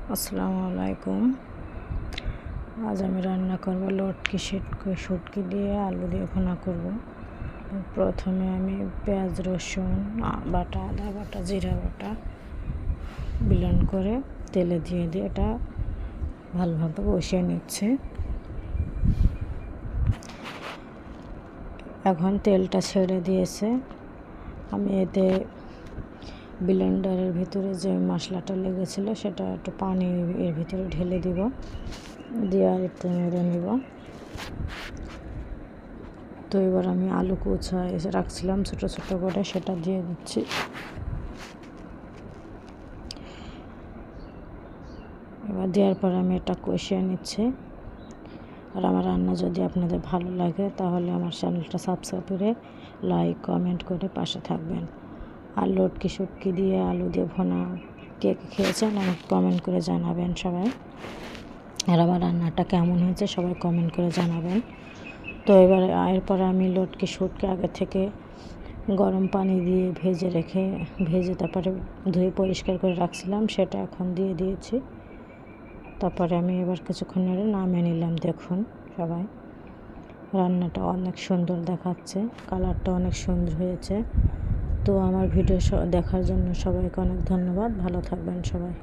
আসসালামু আলাইকুম। আজ আমি রান্না করব লটকি শুটকি দিয়ে আলু দিয়ে ভুনা করব। প্রথমে আমি পেঁয়াজ রসুন বাটা, আদা বাটা, জিরা বাটা ব্লেন্ড করে তেলে দিয়ে এটা ভালোভাবে কষিয়ে নিচ্ছে। এখন তেলটা ছেড়ে দিয়েছে। আমি এতে ব্লেন্ডারের ভিতরে যে মশলাটা লেগেছিল সেটা একটু পানি এর ভিতরে ঢেলে দিব, দিয়ে আর একটু নেড়ে নিব। তো এবার আমি আলু কুচা এসে রাখছিলাম ছোটো ছোটো করে, সেটা দিয়ে দিচ্ছি। এবার দেওয়ার পর আমি এটা কষিয়ে নিচ্ছি। আর আমার রান্না যদি আপনাদের ভালো লাগে তাহলে আমার চ্যানেলটা সাবস্ক্রাইব করে লাইক কমেন্ট করে পাশে থাকবেন। আর লটকি শুটকি দিয়ে আলু দিয়ে ভুনা কে খেয়েছেন আমাকে কমেন্ট করে জানাবেন সবাই। আর আমার রান্নাটা কেমন হয়েছে সবাই কমেন্ট করে জানাবেন। তো এরপরে আমি লটকি শুটকি আগে থেকে গরম পানি দিয়ে ভেজে তারপরে ধুয়ে পরিষ্কার করে রাখছিলাম, সেটা এখন দিয়ে দিয়েছি। তারপরে আমি এবার কিছুক্ষণ নেড়ে নামিয়ে নিলাম। দেখুন সবাই, রান্নাটা অনেক সুন্দর দেখাচ্ছে, কালারটা অনেক সুন্দর হয়েছে। তো আমার ভিডিও দেখার জন্য সবাইকে অনেক ধন্যবাদ। ভালো থাকবেন সবাই।